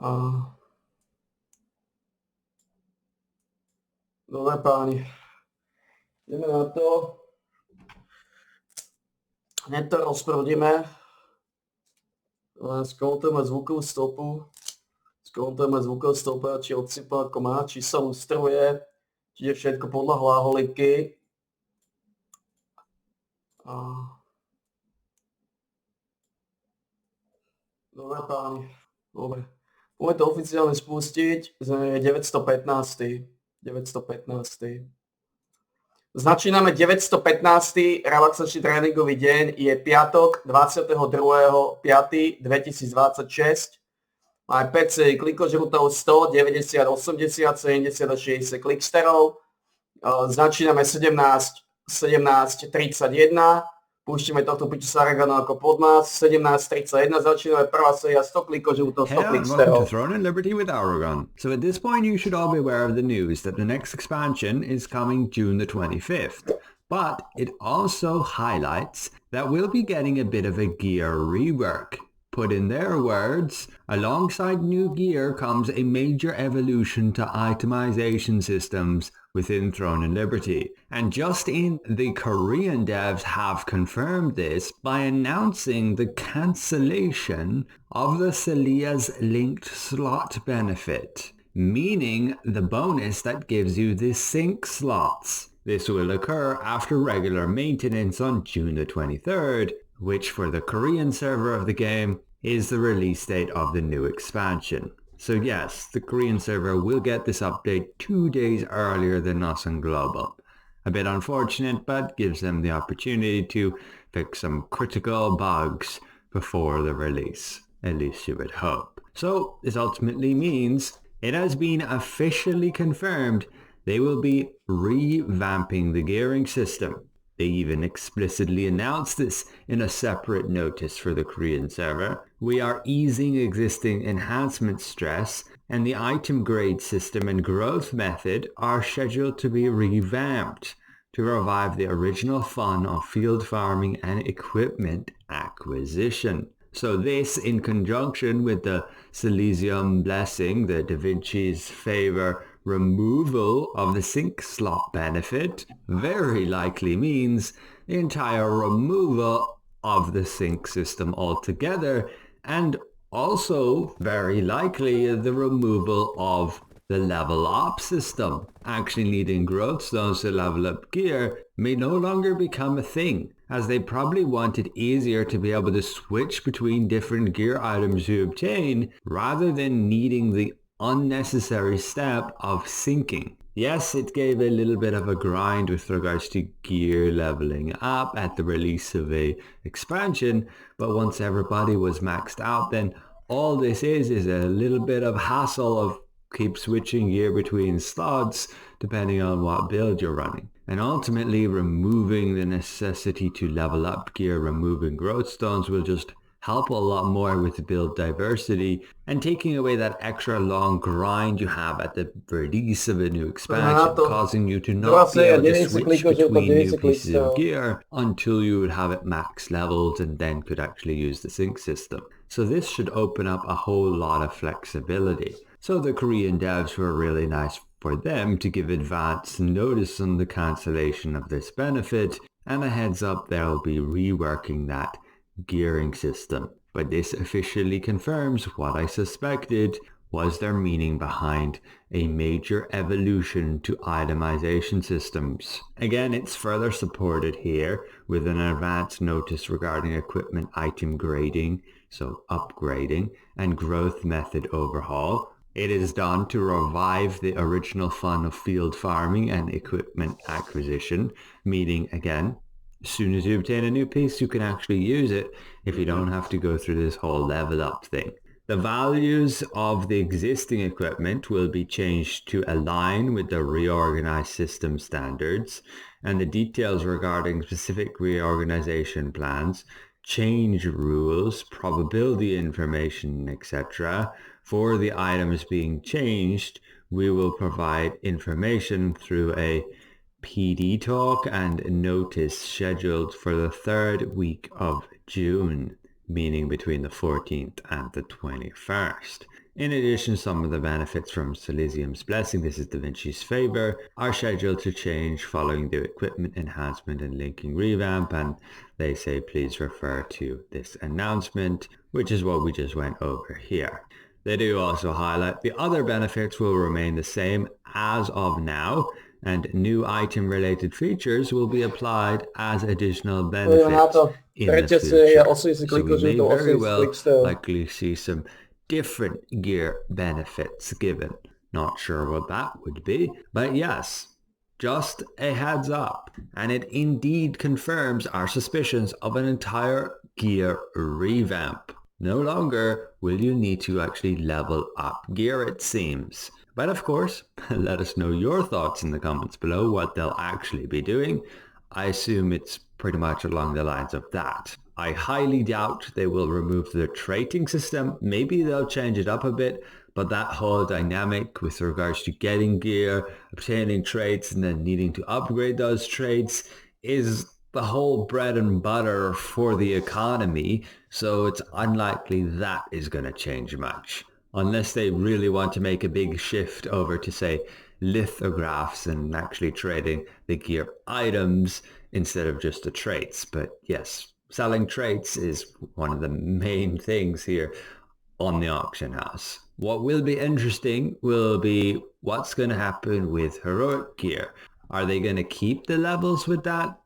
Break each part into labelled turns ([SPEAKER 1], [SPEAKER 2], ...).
[SPEAKER 1] A dobre páni, ideme na to. Hneď to rozproudíme. Skontrolujeme zvukovú stopu. Skontrolujeme zvukovú stopu, či odsypá, ako má, či sa lustruje, či je všetko podľa hlaholipky. Dobre páni, dobre. Poďme to oficiálne spustiť, je 915. 915. Začíname 915. relaxačný tréningový deň, je piatok 22.5.2026. Máme 5 sérii klikožrutov, 100, 90, 80, 70 a 60 kliksterov. Začíname 17:31. Púštime tohto piču Saraganu ako podmas. 17:31 začíname prvá séria 100 klikožrutov, 100 kliksterov.
[SPEAKER 2] Welcome to Throne and Liberty with Aragon. So at this point you should all be aware of the news that the next expansion is coming June the 25th. But it also highlights that we'll be getting a bit of a gear rework. Put in their words, alongside new gear comes a major evolution to itemization systems within Throne and Liberty. And just in, the Korean devs have confirmed this by announcing the cancellation of the Celia's linked slot benefit, meaning the bonus that gives you the sync slots. This will occur after regular maintenance on June the 23rd, which for the Korean server of the game is the release date of the new expansion. So yes, the Korean server will get this update 2 days earlier than us on Global. A bit unfortunate, but gives them the opportunity to fix some critical bugs before the release, at least you would hope. So this ultimately means it has been officially confirmed they will be revamping the gearing system. They even explicitly announced this in a separate notice for the Korean server. We are easing existing enhancement stress, and the item grade system and growth method are scheduled to be revamped to revive the original fun of field farming and equipment acquisition. So this, in conjunction with the Silesium Blessing, the Da Vinci's favor removal of the sync slot benefit, very likely means the entire removal of the sync system altogether, and also very likely the removal of the level up system. Actually needing growth stones to level up gear may no longer become a thing, as they probably want it easier to be able to switch between different gear items you obtain rather than needing the unnecessary step of syncing. Yes, it gave a little bit of a grind with regards to gear leveling up at the release of a expansion, but once everybody was maxed out, then all this is a little bit of hassle of keep switching gear between slots depending on what build you're running. And ultimately removing the necessity to level up gear, removing growth stones will just help a lot more with build diversity and taking away that extra long grind you have at the release of a new expansion, causing you to not be able to switch between new pieces of gear until you would have it max leveled and then could actually use the sync system. So this should open up a whole lot of flexibility. So the Korean devs were really nice for them to give advance notice on the cancellation of this benefit, and a heads up they'll be reworking that gearing system. But this officially confirms what I suspected was their meaning behind a major evolution to itemization systems. Again, it's further supported here with an advance notice regarding equipment item grading, so upgrading, and growth method overhaul. It is done to revive the original fun of field farming and equipment acquisition, meaning again, as soon as you obtain a new piece, you can actually use it if you don't have to go through this whole level up thing. The values of the existing equipment will be changed to align with the reorganized system standards, and the details regarding specific reorganization plans, change rules, probability information, etc. for the items being changed, we will provide information through a PD talk and notice scheduled for the 3rd week of June, meaning between the 14th and the 21st. In addition, some of the benefits from Silesium's Blessing, this is Da Vinci's Favor, are scheduled to change following the equipment enhancement and linking revamp, and they say please refer to this announcement, which is what we just went over here. They do also highlight the other benefits will remain the same as of now, and new item-related features will be applied as additional benefits in the future. So we may very well likely see some different gear benefits given. Not sure what that would be, but yes, just a heads up. And it indeed confirms our suspicions of an entire gear revamp. No longer will you need to actually level up gear, it seems. But of course, let us know your thoughts in the comments below what they'll actually be doing. I assume it's pretty much along the lines of that. I highly doubt they will remove the trading system. Maybe they'll change it up a bit, but that whole dynamic with regards to getting gear, obtaining traits, and then needing to upgrade those traits is the whole bread and butter for the economy, so it's unlikely that is going to change much. Unless they really want to make a big shift over to, say, lithographs and actually trading the gear items instead of just the traits. But yes, selling traits is one of the main things here on the auction house. What will be interesting will be what's going to happen with heroic gear. Are they going to keep the levels with that?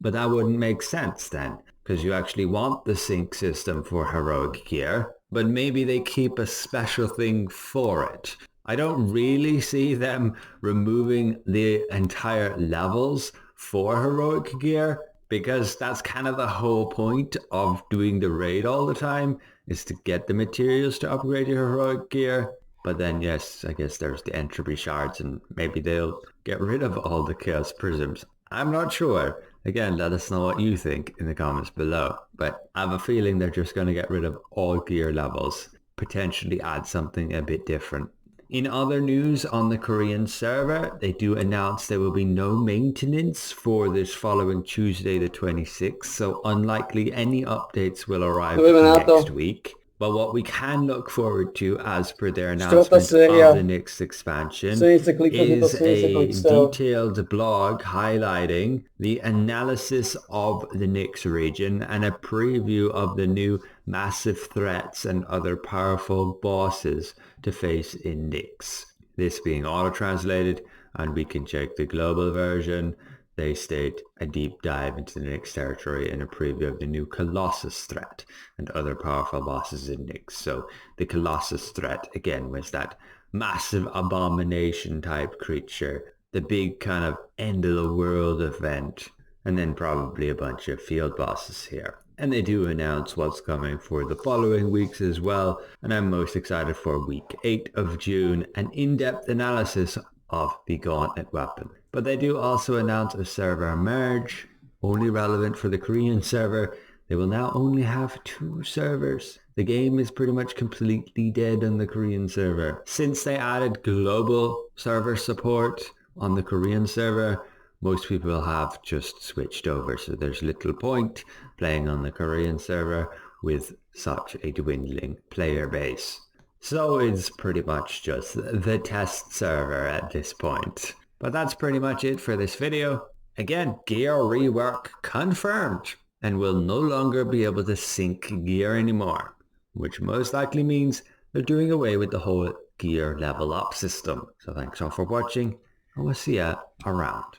[SPEAKER 2] But that wouldn't make sense then, because you actually want the sync system for heroic gear, but maybe they keep a special thing for it. I don't really see them removing the entire levels for heroic gear, because that's kind of the whole point of doing the raid all the time, is to get the materials to upgrade your heroic gear. But then yes, I guess there's the entropy shards, and maybe they'll get rid of all the chaos prisms. I'm not sure. Again, let us know what you think in the comments below. But I have a feeling they're just going to get rid of all gear levels, potentially add something a bit different. In other news on the Korean server, they do announce there will be no maintenance for this following Tuesday the 26th, so unlikely any updates will arrive next week. But what we can look forward to, as per their announcement of the next expansion, is a detailed blog highlighting the analysis of the Nyx region and a preview of the new massive threats and other powerful bosses to face in Nyx. This being auto-translated, and we can check the global version. They state a deep dive into the Nyx territory and a preview of the new Colossus threat and other powerful bosses in Nyx. So the Colossus threat, again, was that massive abomination type creature, the big kind of end of the world event, and then probably a bunch of field bosses here. And they do announce what's coming for the following weeks as well, and I'm most excited for week 8 of June, an in-depth analysis of the Gauntlet weapon. But they do also announce a server merge, only relevant for the Korean server. They will now only have 2 servers. The game is pretty much completely dead on the Korean server. Since they added global server support on the Korean server, most people have just switched over, so there's little point playing on the Korean server with such a dwindling player base. So it's pretty much just the test server at this point. But that's pretty much it for this video. Again, gear rework confirmed, and will no longer be able to sync gear anymore, which most likely means they're doing away with the whole gear level up system. So thanks all for watching, and we'll see ya around.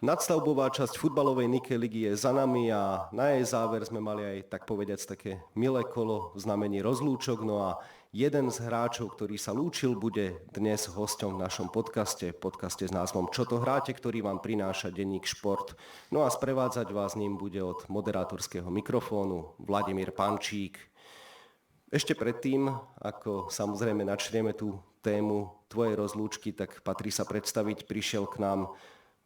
[SPEAKER 3] Nadstavbová časť futbalovej Nike ligy je za nami a na jej záver sme mali aj, tak povediac, také milé kolo v znamení rozlúčok. No a jeden z hráčov, ktorý sa lúčil, bude dnes hosťom v našom podcaste s názvom Čo to hráte, ktorý vám prináša denník Šport. No a sprevádzať vás ním bude od moderátorského mikrofónu Vladimír Pančík. Ešte predtým, ako samozrejme načrieme tú tému tvojej rozlúčky, tak patrí sa predstaviť, prišiel k nám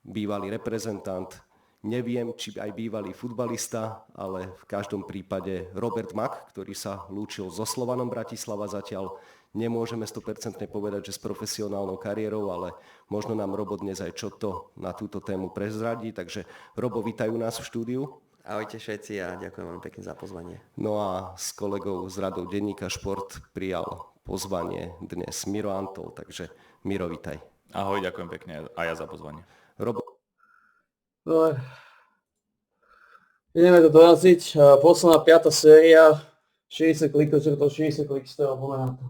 [SPEAKER 3] bývalý reprezentant, Neviem, či aj bývalý futbalista, ale v každom prípade Robert Mak, ktorý sa lúčil so Slovanom Bratislava zatiaľ. Nemôžeme 100% povedať, že s profesionálnou kariérou, ale možno nám Robo dnes aj čo to na túto tému prezradí. Takže Robo, vítajú nás v štúdiu.
[SPEAKER 4] Ahojte všetci a ďakujem veľmi pekne za pozvanie.
[SPEAKER 3] No a s kolegou z radou denníka Šport prijal pozvanie dnes Miro Antol, takže Miro, vítaj.
[SPEAKER 5] Ahoj, ďakujem pekne a ja za pozvanie.
[SPEAKER 3] Robo.
[SPEAKER 1] No, ideme to doraziť. Posledná 5. séria, 60 klikov, čo to 60 klik z toho, poďme na to.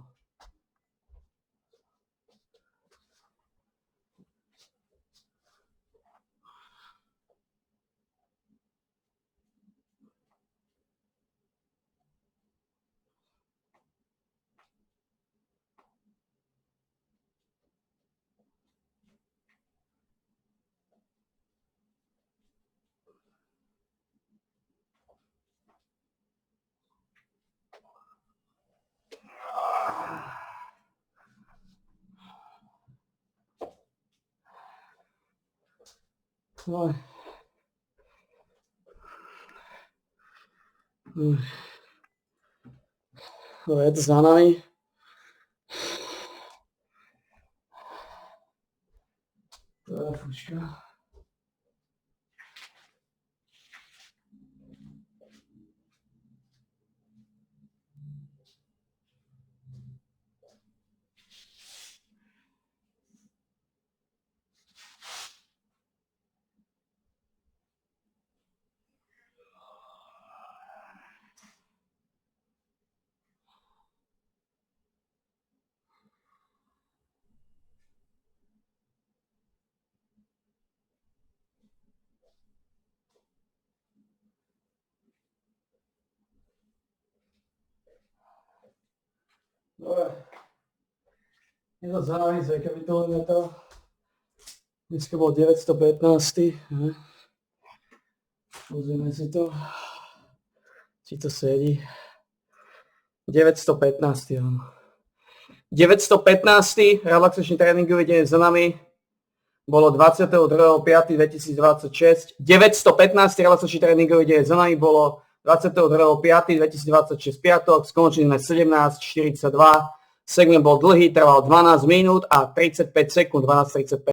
[SPEAKER 1] No. No, je to za nami. To je fuška. Dobre. Je to za nami, zrekapitulujeme to. Dneska bol 915. Pozrieme si to. Či to sedí. 915. Áno. 915. relaxačný tréningový deň za nami. Bolo 22.5.2026. 915. relaxačný tréningový deň za nami bolo 22.5.2026 piatok, skončili sme 17.42, segment bol dlhý, trval 12 minút a 35 sekúnd, 12.35.